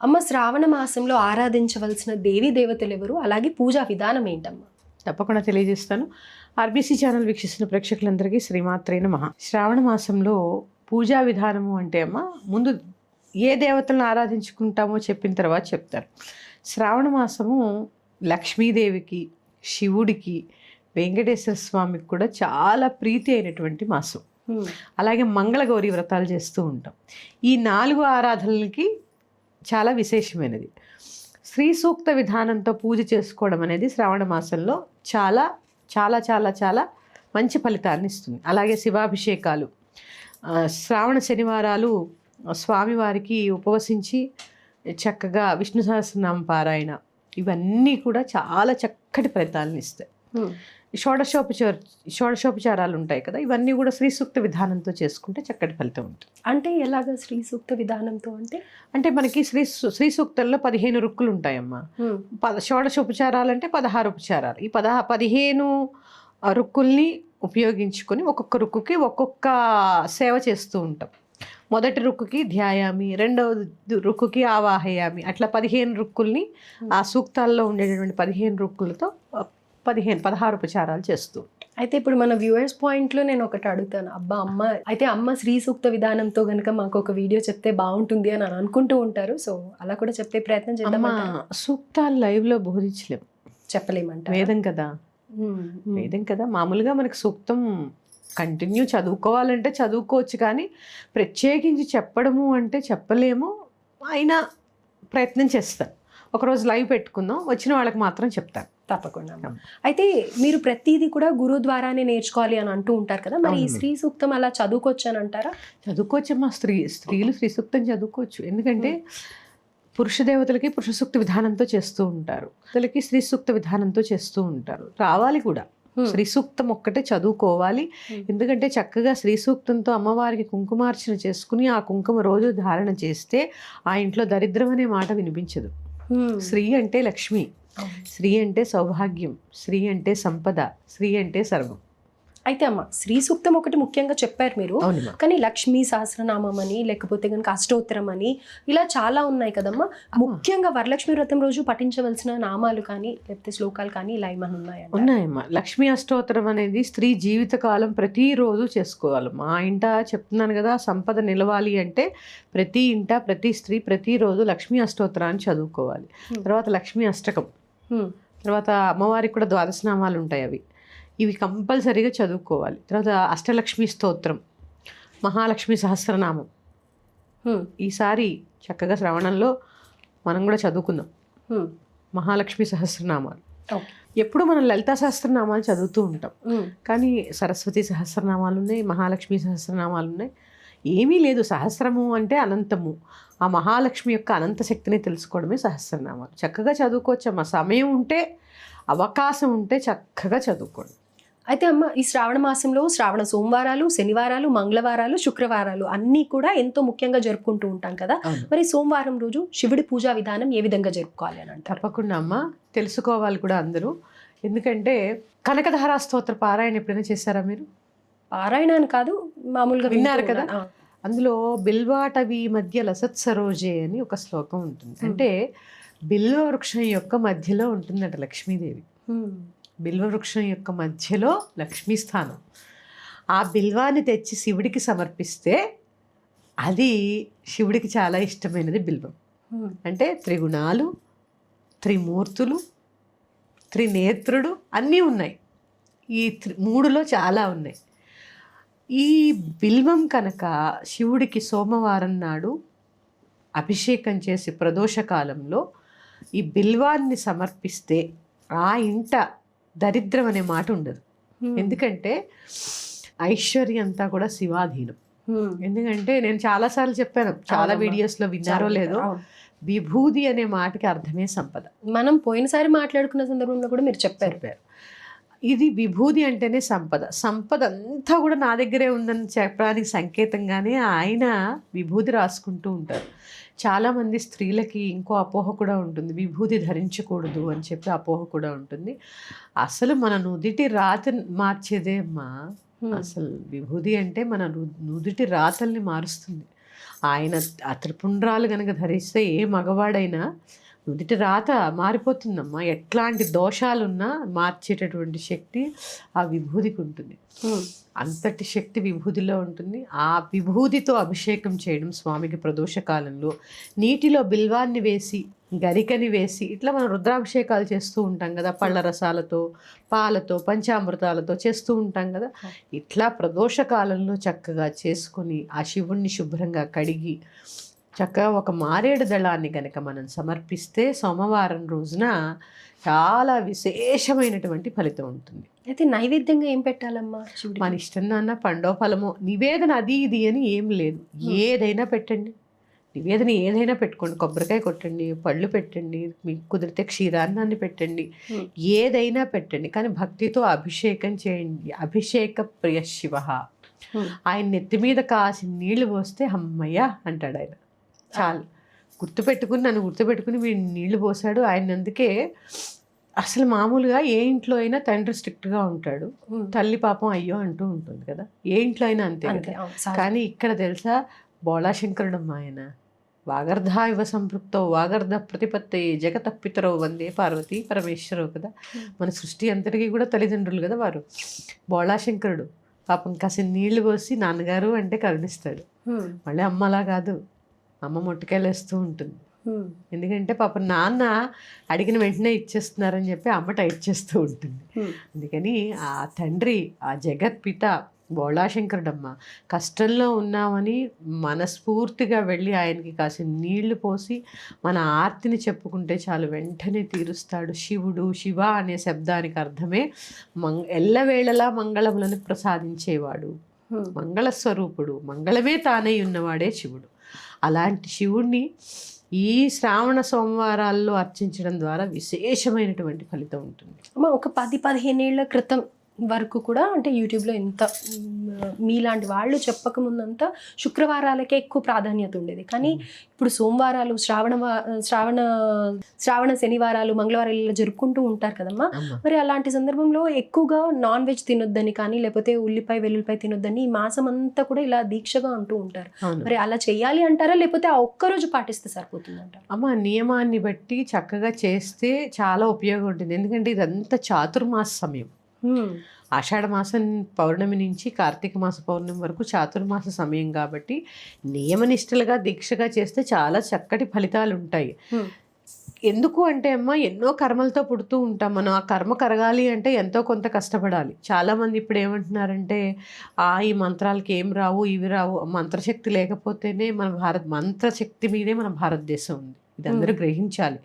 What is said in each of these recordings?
అమ్మ, శ్రావణ మాసంలో ఆరాధించవలసిన దేవీ దేవతలు ఎవరు, అలాగే పూజా విధానం ఏంటమ్మా? తప్పకుండా తెలియజేస్తాను. ఆర్బీసీ ఛానల్ వీక్షిస్తున్న ప్రేక్షకులందరికీ శ్రీమాత్రే నమః. శ్రావణ మాసంలో పూజా విధానము అంటే అమ్మ, ముందు ఏ దేవతలను ఆరాధించుకుంటామో చెప్పిన తర్వాత చెప్తారు. శ్రావణ మాసము లక్ష్మీదేవికి, శివుడికి, వెంకటేశ్వర స్వామికి కూడా చాలా ప్రీతి అయినటువంటి మాసం. అలాగే మంగళగౌరి వ్రతాలు చేస్తూ ఉంటాం. ఈ 4 ఆరాధనలకి చాలా విశేషమైనది. శ్రీ సూక్త విధానంతో పూజ చేసుకోవడం అనేది శ్రావణ మాసంలో చాలా చాలా చాలా చాలా మంచి ఫలితాన్ని ఇస్తుంది. అలాగే శివాభిషేకాలు, శ్రావణ శనివారాలు స్వామివారికి ఉపవసించి చక్కగా విష్ణు సహస్రనామ పారాయణ, ఇవన్నీ కూడా చాలా చక్కటి ఫలితాలను ఇస్తాయి. షోడశోపచారాలు ఉంటాయి కదా, ఇవన్నీ కూడా శ్రీ సూక్త విధానంతో చేసుకుంటే చక్కటి ఫలితం ఉంటుంది. అంటే ఎలాగ శ్రీ సూక్త విధానంతో అంటే మనకి శ్రీ సూక్తంలో 15 రుక్కులు ఉంటాయమ్మా. షోడశోపచారాలు అంటే 16 ఉపచారాలు. ఈ 15 రుక్కుల్ని ఉపయోగించుకొని ఒక్కొక్క రుక్కుకి ఒక్కొక్క సేవ చేస్తూ ఉంటాం. మొదటి రుక్కుకి ధ్యాయామి, రెండవ రుక్కుకి ఆవాహయామి, అట్లా 15 రుక్కుల్ని ఆ సూక్తాల్లో ఉండేటటువంటి 15 రుక్కులతో 16 ఉపచారాలు చేస్తూ. అయితే ఇప్పుడు మన వ్యూవర్స్ పాయింట్లో నేను ఒకటి అడుగుతాను. అమ్మ శ్రీ సూక్త విధానంతో కనుక మాకు ఒక వీడియో చెప్తే బాగుంటుంది అని అనుకుంటూ ఉంటారు. సో అలా కూడా చెప్పే ప్రయత్నం చేద్దాం. సూక్తాలు లైవ్లో బోధించలేం, చెప్పలేమంట. వేదం కదా. మామూలుగా మనకి సూక్తం కంటిన్యూ చదువుకోవాలంటే చదువుకోవచ్చు, కానీ ప్రత్యేకించి చెప్పడము అంటే చెప్పలేము. అయినా ప్రయత్నం చేస్తాను. ఒకరోజు లైవ్ పెట్టుకుందాం, వచ్చిన వాళ్ళకి మాత్రం చెప్తాను. తప్పకుండా. అయితే మీరు ప్రతిదీ కూడా గురువు ద్వారానే నేర్చుకోవాలి అని అంటూ ఉంటారు కదా, మరి ఈ శ్రీ సూక్తం అలా చదువుకోవచ్చు అని అంటారా? చదువుకోవచ్చమ్మా. స్త్రీలు శ్రీ సూక్తం చదువుకోవచ్చు. ఎందుకంటే పురుష దేవతలకి పురుష సూక్త విధానంతో చేస్తూ ఉంటారు, పిల్లలకి స్త్రీ సూక్త విధానంతో చేస్తూ ఉంటారు. రావాలి కూడా, శ్రీ సూక్తం ఒక్కటే చదువుకోవాలి. ఎందుకంటే చక్కగా శ్రీ సూక్తంతో అమ్మవారికి కుంకుమార్చన చేసుకుని ఆ కుంకుమ రోజు ధారణ చేస్తే ఆ ఇంట్లో దరిద్రం అనే మాట వినిపించదు. స్త్రీ అంటే లక్ష్మి, స్త్రీ అంటే సౌభాగ్యం, స్త్రీ అంటే సంపద, స్త్రీ అంటే సర్వం. అయితే అమ్మ, శ్రీ సూక్తం ఒకటి ముఖ్యంగా చెప్పారు మీరు, కానీ లక్ష్మీ సహస్రనామం అని, లేకపోతే కనుక అష్టోత్తరం అని, ఇలా చాలా ఉన్నాయి కదమ్మా. ముఖ్యంగా వరలక్ష్మి వ్రతం రోజు పఠించవలసిన నామాలు కానీ లేకపోతే శ్లోకాలు కానీ ఇలా ఏమైనా ఉన్నాయమ్మా? లక్ష్మీ అష్టోత్తరం అనేది స్త్రీ జీవితకాలం ప్రతిరోజు చేసుకోవాలి. మా ఇంట చెప్తున్నాను కదా, సంపద నిలవాలి అంటే ప్రతి ఇంట ప్రతి స్త్రీ ప్రతిరోజు లక్ష్మీ అష్టోత్తరాన్ని చదువుకోవాలి. తర్వాత లక్ష్మీ అష్టకం, తర్వాత అమ్మవారికి కూడా 12 నామాలు ఉంటాయి, ఇవి కంపల్సరీగా చదువుకోవాలి. తర్వాత అష్టలక్ష్మి స్తోత్రం, మహాలక్ష్మి సహస్రనామం. ఈసారి చక్కగా శ్రవణంలో మనం కూడా చదువుకుందాం మహాలక్ష్మి సహస్రనామాలు. ఎప్పుడు మనం లలితా సహస్రనామాలు చదువుతూ ఉంటాం, కానీ సరస్వతి సహస్రనామాలు ఉన్నాయి, మహాలక్ష్మి సహస్రనామాలు ఉన్నాయి. ఏమీ లేదు, సహస్రము అంటే అనంతము. ఆ మహాలక్ష్మి యొక్క అనంత శక్తిని తెలుసుకోవడమే సహస్రనామాలు. చక్కగా చదువుకోవచ్చమ్మా. సమయం ఉంటే, అవకాశం ఉంటే చక్కగా చదువుకోండి. అయితే అమ్మ, ఈ శ్రావణ మాసంలో శ్రావణ సోమవారాలు, శనివారాలు, మంగళవారాలు, శుక్రవారాలు అన్నీ కూడా ఎంతో ముఖ్యంగా జరుపుకుంటూ ఉంటాం కదా. మరి సోమవారం రోజు శివుడి పూజా విధానం ఏ విధంగా జరుపుకోవాలి అని అంటారు? తప్పకుండా అమ్మ, తెలుసుకోవాలి కూడా అందరూ. ఎందుకంటే కనకధారా స్తోత్ర పారాయణ ఎప్పుడైనా చేశారా మీరు? పారాయణ అని కాదు, మామూలుగా విన్నారు కదా. అందులో బిల్వాటవి మధ్య లసత్ సరోజే అని ఒక శ్లోకం ఉంటుంది. అంటే బిల్వ వృక్షం యొక్క మధ్యలో ఉంటుందట లక్ష్మీదేవి. బిల్వ వృక్షం యొక్క మధ్యలో లక్ష్మీ స్థానం. ఆ బిల్వాన్ని తెచ్చి శివుడికి సమర్పిస్తే అది శివుడికి చాలా ఇష్టమైనది బిల్వం. అంటే త్రిగుణాలు, త్రిమూర్తులు, త్రినేత్రుడు అన్నీ ఉన్నాయి. ఈ 3లో చాలా ఉన్నాయి. ఈ బిల్వం కనుక శివుడికి సోమవారం నాడు అభిషేకం చేసి ప్రదోషకాలంలో ఈ బిల్వాన్ని సమర్పిస్తే ఆ ఇంట దరిద్రం అనే మాట ఉండదు. ఎందుకంటే ఐశ్వర్యం అంతా కూడా శివాధీనం. ఎందుకంటే నేను చాలాసార్లు చెప్పాను, చాలా వీడియోస్లో విన్నారో లేదో, విభూది అనే మాటకి అర్థమే సంపద. మనం పోయినసారి మాట్లాడుకున్న సందర్భంలో కూడా మీరు చెప్పారు. ఇది విభూది అంటేనే సంపద. సంపద అంతా కూడా నా దగ్గరే ఉందని చెప్పడానికి సంకేతంగానే ఆయన విభూది రాసుకుంటూ ఉంటారు. చాలామంది స్త్రీలకి ఇంకో అపోహ కూడా ఉంటుంది, విభూది ధరించకూడదు అని చెప్పి అపోహ కూడా ఉంటుంది. అసలు మన నుదిటి రాత మార్చేదే అమ్మా. అసలు విభూది అంటే మన నుదిటి రాతల్ని మారుస్తుంది. ఆయన ఆ త్రిపుండ్రాలు కనుక ధరిస్తే ఏ మగవాడైనా నుదుటి రాత మారిపోతుందమ్మా. ఎట్లాంటి దోషాలున్నా మార్చేటటువంటి శక్తి ఆ విభూదికి ఉంటుంది. అంతటి శక్తి విభూదిలో ఉంటుంది. ఆ విభూదితో అభిషేకం చేయడం స్వామికి ప్రదోష కాలంలో, నీటిలో బిల్వాన్ని వేసి గరికని వేసి ఇట్లా మనం రుద్రాభిషేకాలు చేస్తూ ఉంటాం కదా, పళ్ళ రసాలతో పాలతో పంచామృతాలతో చేస్తూ ఉంటాం కదా. ఇట్లా ప్రదోష కాలంలో చక్కగా చేసుకొని ఆ శివుణ్ణి శుభ్రంగా కడిగి చక్కగా ఒక మారేడు దళాన్ని కనుక మనం సమర్పిస్తే సోమవారం రోజున చాలా విశేషమైనటువంటి ఫలితం ఉంటుంది. అయితే నైవేద్యంగా ఏం పెట్టాలమ్మా? మన ఇష్టం నాన్న, పండో ఫలమో, నివేదన అది ఇది అని ఏం లేదు. ఏదైనా పెట్టండి, నివేదన ఏదైనా పెట్టుకోండి. కొబ్బరికాయ కొట్టండి, పళ్ళు పెట్టండి, మీకు కుదిరితే క్షీరాన్నాన్ని పెట్టండి, ఏదైనా పెట్టండి. కానీ భక్తితో అభిషేకం చేయండి. అభిషేక ప్రియ శివ. ఆయన నెత్తి మీద కాసి నీళ్లు పోస్తే అమ్మయ్య అంటాడు ఆయన. చాలు, నన్ను గుర్తుపెట్టుకుని మీరు నీళ్లు పోసాడు ఆయన. అందుకే అసలు మామూలుగా ఏ ఇంట్లో అయినా తండ్రి స్ట్రిక్ట్గా ఉంటాడు, తల్లి పాపం అయ్యో అంటూ ఉంటుంది కదా, ఏ ఇంట్లో అయినా అంతే. కానీ ఇక్కడ తెలుసా, బోళాశంకరుడమ్మ ఆయన. వాగర్ధ ఇవ సంపృక్తో వాగర్ధ ప్రతిపత్తి జగత పితరో వందే పార్వతీ పరమేశ్వరవు కదా. మన సృష్టి అంతటికీ కూడా తల్లిదండ్రులు కదా వారు. బోళాశంకరుడు పాపం కాసిన నీళ్లు పోసి నాన్నగారు అంటే కరుణిస్తాడు. మళ్ళీ అమ్మలా కాదు, అమ్మ మొట్టకాయలు ఉంటుంది. ఎందుకంటే పాపం నాన్న అడిగిన వెంటనే ఇచ్చేస్తున్నారని చెప్పి అమ్మ టైట్ చేస్తూ ఉంటుంది. అందుకని ఆ తండ్రి, ఆ జగత్పిత బోళాశంకరుడమ్మ కష్టంలో ఉన్నామని మనస్ఫూర్తిగా వెళ్ళి ఆయనకి కాసిన నీళ్లు పోసి మన ఆర్తిని చెప్పుకుంటే చాలు, వెంటనే తీరుస్తాడు. శివుడు, శివ అనే శబ్దానికి అర్థమే ఎల్లవేళలా మంగళములను ప్రసాదించేవాడు, మంగళస్వరూపుడు, మంగళమే తానై ఉన్నవాడే శివుడు. అలాంటి శివుణ్ణి ఈ శ్రావణ సోమవారాల్లో అర్చించడం ద్వారా విశేషమైనటువంటి ఫలితం ఉంటుంది. అమ్మ, ఒక 10-15 ఏళ్ల క్రితం వరకు కూడా అంటే యూట్యూబ్లో ఎంత మీలాంటి వాళ్ళు చెప్పకముందంతా శుక్రవారాలకే ఎక్కువ ప్రాధాన్యత ఉండేది. కానీ ఇప్పుడు సోమవారాలు, శ్రావణ శనివారాలు, మంగళవారాలు ఇలా జరుపుకుంటూ ఉంటారు కదమ్మా. మరి అలాంటి సందర్భంలో ఎక్కువగా నాన్ వెజ్ తినొద్దని కానీ, లేకపోతే ఉల్లిపాయ వెల్లుల్లిపాయ తినొద్దని ఈ మాసం అంతా కూడా ఇలా దీక్షగా అంటూ ఉంటారు. మరి అలా చెయ్యాలి అంటారా, లేకపోతే ఆ ఒక్కరోజు పాటిస్తే సరిపోతుందంటారా? అమ్మ, నియమాన్ని బట్టి చక్కగా చేస్తే చాలా ఉపయోగం ఉంటుంది. ఎందుకంటే ఇదంతా చాతుర్మాస సమయం. ఆషాఢ మాసం పౌర్ణమి నుంచి కార్తీక మాస పౌర్ణమి వరకు చాతుర్మాస సమయం కాబట్టి నియమనిష్టలుగా దీక్షగా చేస్తే చాలా చక్కటి ఫలితాలు ఉంటాయి. ఎందుకు అంటే అమ్మ, ఎన్నో కర్మలతో పుడుతూ ఉంటాం మనం. ఆ కర్మ కరగాలి అంటే ఎంతో కొంత కష్టపడాలి. చాలామంది ఇప్పుడు ఏమంటున్నారంటే, ఈ మంత్రాలకి ఏం రావు, ఇవి రావు. మంత్రశక్తి లేకపోతేనే మంత్రశక్తి మీదే మన భారతదేశం ఉంది. ఇది అందరూ గ్రహించాలి.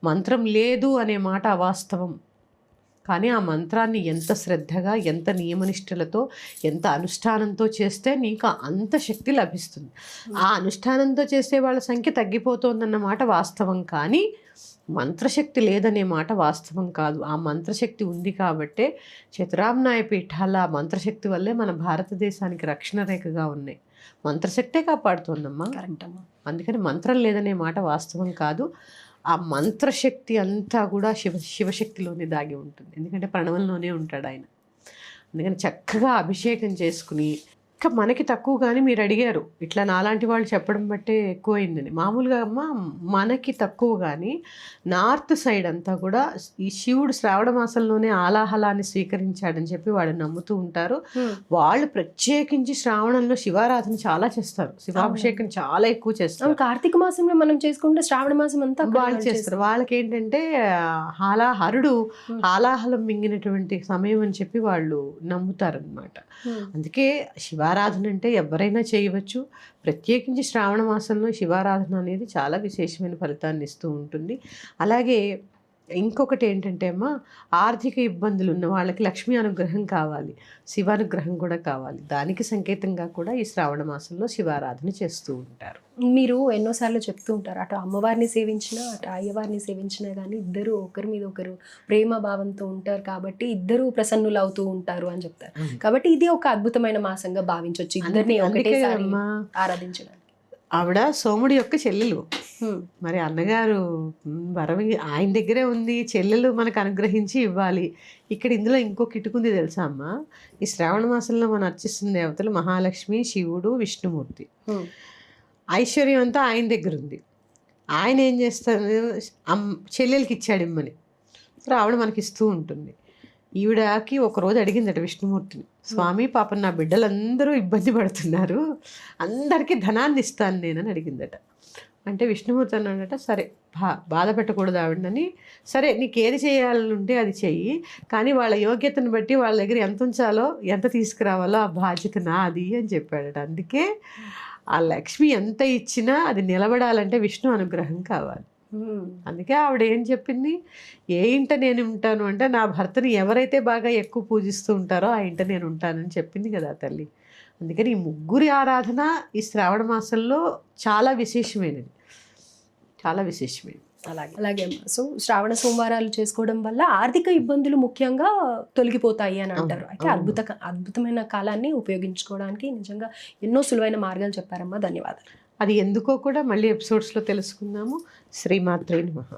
మంత్రం లేదు అనే మాట అవాస్తవం. కానీ ఆ మంత్రాన్ని ఎంత శ్రద్ధగా, ఎంత నియమనిష్టలతో, ఎంత అనుష్ఠానంతో చేస్తే నీకు అంత శక్తి లభిస్తుంది. ఆ అనుష్ఠానంతో చేసే వాళ్ళ సంఖ్య తగ్గిపోతుందన్నమాట వాస్తవం. కానీ మంత్రశక్తి లేదనే మాట వాస్తవం కాదు. ఆ మంత్రశక్తి ఉంది కాబట్టే చతురామ్నాయ పీఠాల ఆ మంత్రశక్తి వల్లే మన భారతదేశానికి రక్షణ రేఖగా ఉన్నాయి. మంత్రశక్తే కాపాడుతుందమ్మా. అందుకని మంత్రం లేదనే మాట వాస్తవం కాదు. ఆ మంత్రశక్తి అంతా కూడా శివశక్తిలోనే దాగి ఉంటుంది. ఎందుకంటే ప్రణవంలోనే ఉంటాడు ఆయన. అందుకని చక్కగా అభిషేకం చేసుకుని, ఇంకా మనకి తక్కువ కానీ మీరు అడిగారు ఇట్లా నాలాంటి వాళ్ళు చెప్పడం బట్టే ఎక్కువైందని. మామూలుగా అమ్మ మనకి తక్కువ కానీ నార్త్ సైడ్ అంతా కూడా ఈ శివుడు శ్రావణ మాసంలోనే ఆలాహలాన్ని స్వీకరించాడని చెప్పి వాళ్ళు నమ్ముతూ ఉంటారు. వాళ్ళు ప్రత్యేకించి శ్రావణంలో శివారాధన చాలా చేస్తారు, శివాభిషేకం చాలా ఎక్కువ చేస్తారు. కార్తీక మాసంలో మనం చేసుకుంటే శ్రావణ మాసం అంతా వాళ్ళు చేస్తారు. వాళ్ళకి ఏంటంటే హరుడు ఆలాహలం మింగినటువంటి సమయం అని చెప్పి వాళ్ళు నమ్ముతారనమాట. అందుకే శివారాధన అంటే ఎవరైనా చేయవచ్చు. ప్రత్యేకించి శ్రావణ మాసంలో శివారాధన అనేది చాలా విశేషమైన ఫలితాన్ని ఇస్తూ ఉంటుంది. అలాగే ఇంకొకటి ఏంటంటే అమ్మ, ఆర్థిక ఇబ్బందులు ఉన్న వాళ్ళకి లక్ష్మీ అనుగ్రహం కావాలి, శివానుగ్రహం కూడా కావాలి. దానికి సంకేతంగా కూడా ఈ శ్రావణ మాసంలో శివారాధన చేస్తూ ఉంటారు. మీరు ఎన్నోసార్లు చెప్తూ ఉంటారు, అటు అమ్మవారిని సేవించినా అటు అయ్యవారిని సేవించినా కానీ ఇద్దరు ఒకరి మీద ఒకరు ప్రేమ భావంతో ఉంటారు కాబట్టి ఇద్దరు ప్రసన్నులు అవుతూ ఉంటారు అని చెప్తారు. కాబట్టి ఇది ఒక అద్భుతమైన మాసంగా భావించవచ్చు ఇద్దరిని ఒకటేసారి ఆరాధించడానికి. ఆవిడ సోముడి యొక్క చెల్లెలు. మరి అన్నగారు వరవి ఆయన దగ్గరే ఉంది, చెల్లెలు మనకు అనుగ్రహించి ఇవ్వాలి. ఇక్కడ ఇందులో ఇంకొక ఇటుకుంది తెలుసా అమ్మ, ఈ శ్రావణ మాసంలో మనం అర్చిస్తున్న దేవతలు మహాలక్ష్మి, శివుడు, విష్ణుమూర్తి. ఐశ్వర్యం అంతా ఆయన దగ్గర ఉంది. ఆయన ఏం చేస్తారు, చెల్లెలకి ఇచ్చాడు ఇమ్మని, సరే ఆవిడ మనకి ఇస్తూ ఉంటుంది. ఈవిడకి ఒకరోజు అడిగిందట విష్ణుమూర్తిని, స్వామి పాపం నా బిడ్డలందరూ ఇబ్బంది పడుతున్నారు, అందరికీ ధనాన్ని ఇస్తాను నేనని అడిగిందట. అంటే విష్ణుమూర్తి అన్నాడట, సరే బాధ పెట్టకూడదు ఆవిడని, సరే నీకు ఏది చేయాలని ఉంటే అది చెయ్యి, కానీ వాళ్ళ యోగ్యతను బట్టి వాళ్ళ దగ్గర ఎంత ఉంచాలో ఎంత తీసుకురావాలో ఆ బాధ్యత నాది అని చెప్పాడట. అందుకే ఆ లక్ష్మి ఎంత ఇచ్చినా అది నిలబడాలంటే విష్ణు అనుగ్రహం కావాలి. అందుకే ఆవిడ ఏం చెప్పింది, ఏ ఇంట నేను ఉంటాను అంటే నా భర్తని ఎవరైతే బాగా ఎక్కువ పూజిస్తూ ఉంటారో ఆ ఇంట నేను ఉంటానని చెప్పింది కదా తల్లి. అందుకని ఈ ముగ్గురి ఆరాధన ఈ శ్రావణ మాసంలో చాలా విశేషమైనది, చాలా విశేషమైనది. అలాగే సో శ్రావణ సోమవారాలు చేసుకోవడం వల్ల ఆర్థిక ఇబ్బందులు ముఖ్యంగా తొలగిపోతాయి అని అంటారు. అయితే అద్భుతమైన కాలాన్ని ఉపయోగించుకోవడానికి నిజంగా ఎన్నో సులువైన మార్గాలు చెప్పారమ్మా. ధన్యవాదాలు. అది ఎందుకో కూడా మళ్ళీ ఎపిసోడ్స్లో తెలుసుకుందాము. శ్రీమాత్రే నమః.